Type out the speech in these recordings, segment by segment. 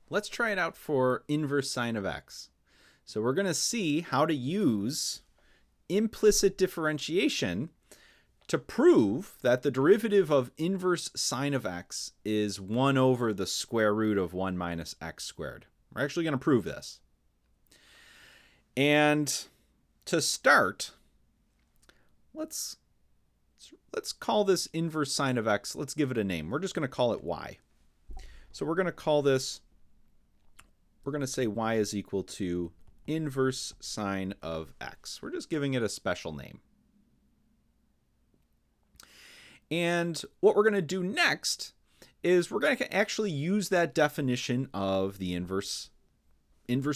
let's try it out for inverse sine of x. So we're going to see how to use implicit differentiation to prove that the derivative of inverse sine of x is 1 over the square root of 1 minus x squared. We're actually going to prove this. And to start, let's call this inverse sine of x. Let's give it a name. We're just going to call it y. So we're going to call this, we're going to say y is equal to inverse sine of x. We're just giving it a special name. And what we're going to do next is we're going to actually use that definition of the inverse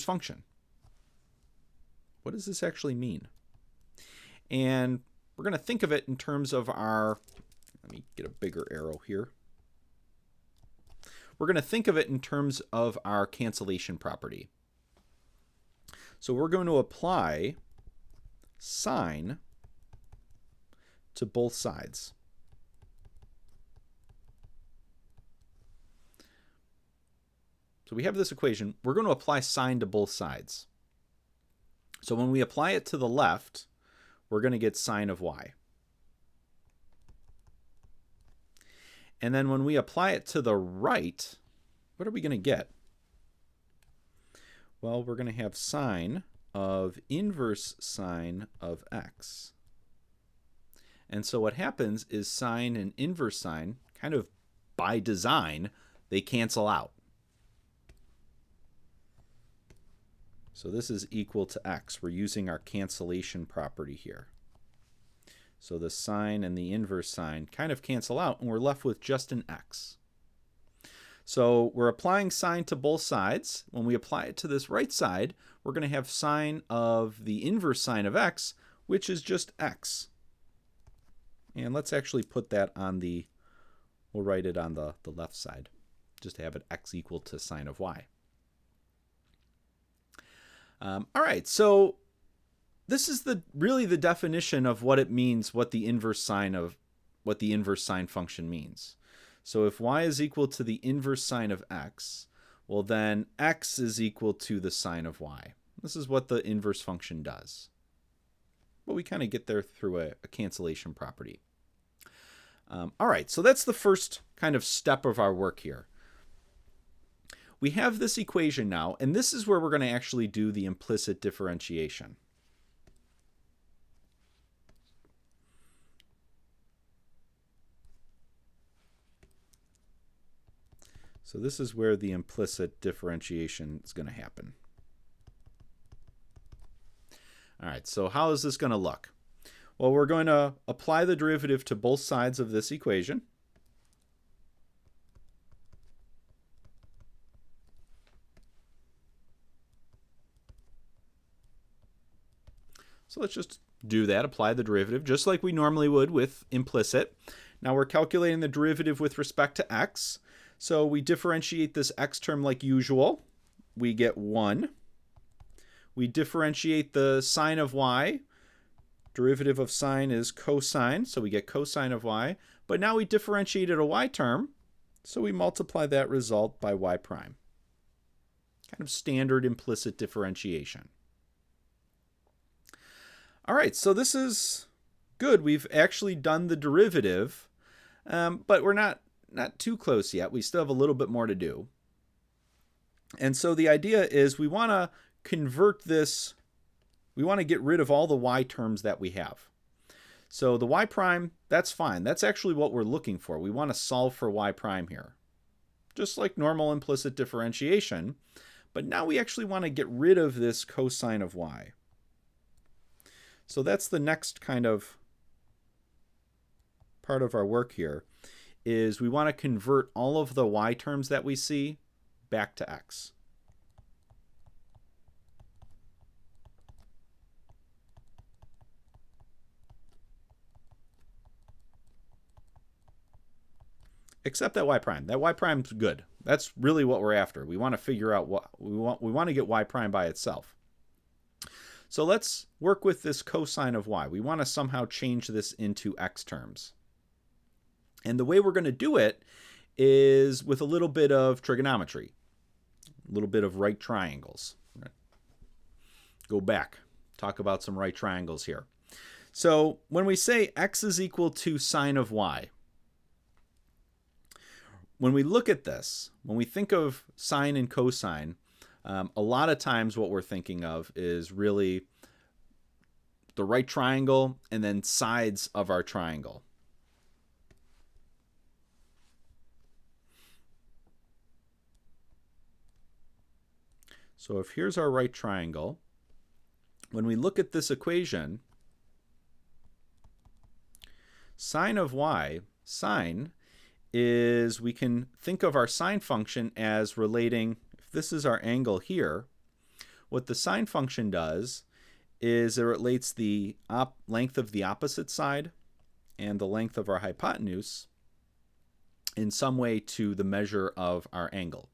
function. What does this actually mean? And we're going to think of it in terms of our, let me get a bigger arrow here. We're going to think of it in terms of our cancellation property. So we're going to apply sine to both sides. So we have this equation. We're going to apply sine to both sides. So when we apply it to the left, we're going to get sine of y. And then when we apply it to the right, what are we going to get? Well, we're going to have sine of inverse sine of x. And so what happens is sine and inverse sine, kind of by design, they cancel out. So this is equal to x. We're using our cancellation property here. So the sine and the inverse sine kind of cancel out, and we're left with just an x. So we're applying sine to both sides. When we apply it to this right side, we're going to have sine of the inverse sine of x, which is just x. And let's actually put that on the, we'll write it on the left side, just to have it x equal to sine of y. All right, so this is really the definition of what it means, what the inverse sine function means. So if y is equal to the inverse sine of x, well then x is equal to the sine of y. This is what the inverse function does. But we kind of get there through a cancellation property. All right, so that's the first kind of step of our work here. We have this equation now, and this is where we're going to actually do the implicit differentiation. So this is where the implicit differentiation is going to happen. All right, so how is this going to look? Well, we're going to apply the derivative to both sides of this equation. So let's just do that, apply the derivative, just like we normally would with implicit. Now we're calculating the derivative with respect to x. So we differentiate this x term like usual. We get 1. We differentiate the sine of y. Derivative of sine is cosine, so we get cosine of y. But now we differentiated a y term, so we multiply that result by y prime. Kind of standard implicit differentiation. All right, so this is good. We've actually done the derivative, but we're not too close yet. We still have a little bit more to do. And so the idea is we want to convert this, we want to get rid of all the y terms that we have. So the y prime, that's fine. That's actually what we're looking for. We want to solve for y prime here, just like normal implicit differentiation. But now we actually want to get rid of this cosine of y. So that's the next kind of part of our work here, is we want to convert all of the y terms that we see back to x. Except that y prime. That y prime's good. That's really what we're after. We want to figure out what we want to get y prime by itself. So let's work with this cosine of y. We want to somehow change this into x terms. And the way we're going to do it is with a little bit of trigonometry. A little bit of right triangles. Go back, talk about some right triangles here. So when we say x is equal to sine of y, when we look at this, when we think of sine and cosine, a lot of times what we're thinking of is really the right triangle and then sides of our triangle. So if here's our right triangle, when we look at this equation, sine of y, sine is, we can think of our sine function as relating, if this is our angle here, what the sine function does is it relates the length of the opposite side and the length of our hypotenuse in some way to the measure of our angle.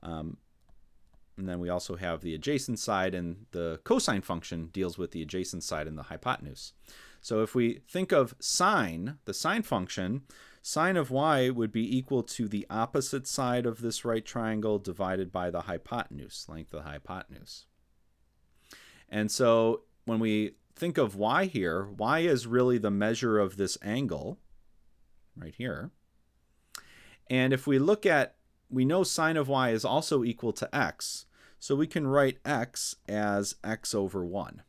And then we also have the adjacent side, and the cosine function deals with the adjacent side and the hypotenuse. So if we think of sine, the sine function, sine of y would be equal to the opposite side of this right triangle divided by the hypotenuse, length of the hypotenuse. And so when we think of y here, y is really the measure of this angle right here. And if we look at, we know sine of y is also equal to x, so we can write x as x over 1.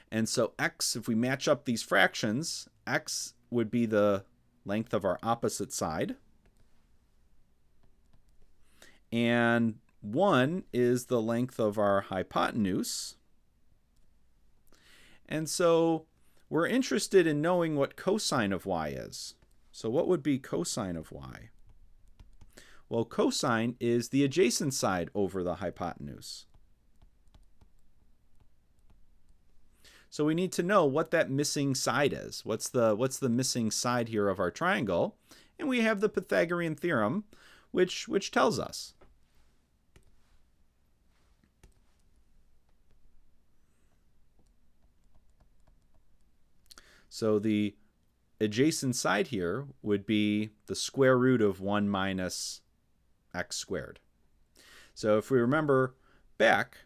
And so x, if we match up these fractions, x would be the length of our opposite side, and 1 is the length of our hypotenuse. And so we're interested in knowing what cosine of y is. So what would be cosine of y? Well, cosine is the adjacent side over the hypotenuse. So we need to know what that missing side is. What's the missing side here of our triangle? And we have the Pythagorean theorem, which tells us. So the adjacent side here would be the square root of 1 minus x squared. So if we remember back,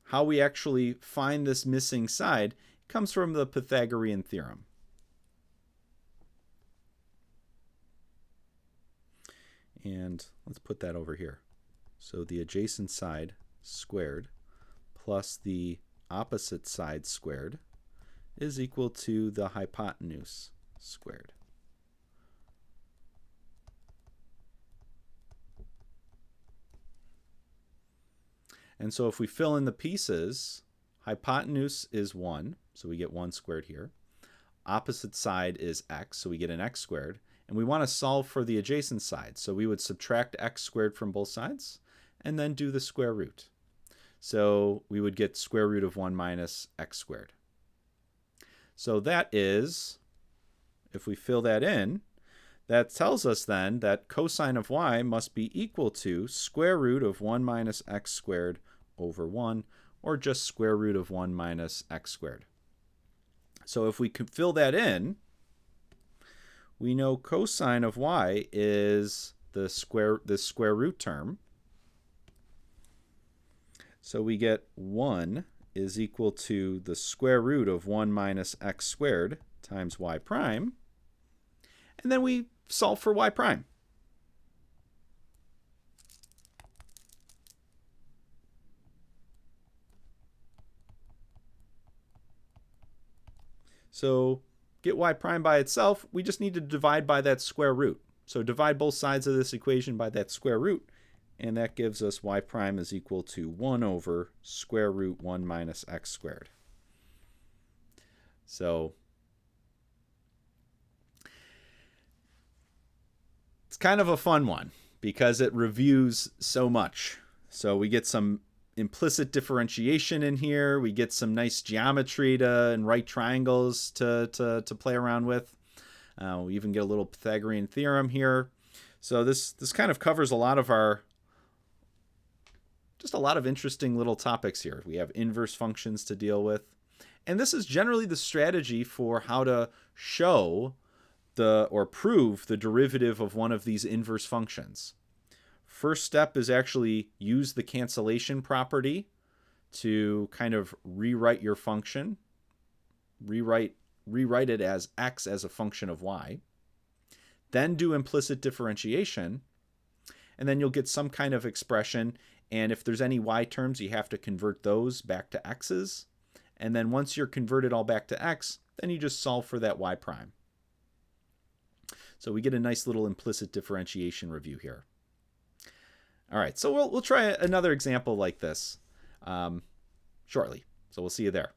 how we actually find this missing side comes from the Pythagorean theorem. And let's put that over here. So the adjacent side squared plus the opposite side squared is equal to the hypotenuse squared. And so if we fill in the pieces, hypotenuse is 1, so we get 1 squared here. Opposite side is x, so we get an x squared. And we want to solve for the adjacent side, so we would subtract x squared from both sides and then do the square root. So we would get square root of 1 minus x squared. So that is, if we fill that in, that tells us then that cosine of y must be equal to square root of 1 minus x squared over 1, or just square root of 1 minus x squared. So if we can fill that in, we know cosine of y is the square root term. So we get 1 is equal to the square root of 1 minus x squared times y prime. And then we solve for y prime. So get y prime by itself, we just need to divide by that square root. So divide both sides of this equation by that square root, and that gives us y prime is equal to 1 over square root 1 minus x squared. So it's kind of a fun one because it reviews so much. So we get some implicit differentiation in here. We get some nice geometry and right triangles to play around with. We even get a little Pythagorean theorem here. So this kind of covers a lot of just a lot of interesting little topics here. We have inverse functions to deal with. And this is generally the strategy for how to show or prove the derivative of one of these inverse functions. First step is actually use the cancellation property to kind of rewrite your function. Rewrite it as x as a function of y. Then do implicit differentiation, and then you'll get some kind of expression. And if there's any y terms, you have to convert those back to x's. And then once you're converted all back to x, then you just solve for that y prime. So we get a nice little implicit differentiation review here. All right, so we'll try another example like this shortly. So we'll see you there.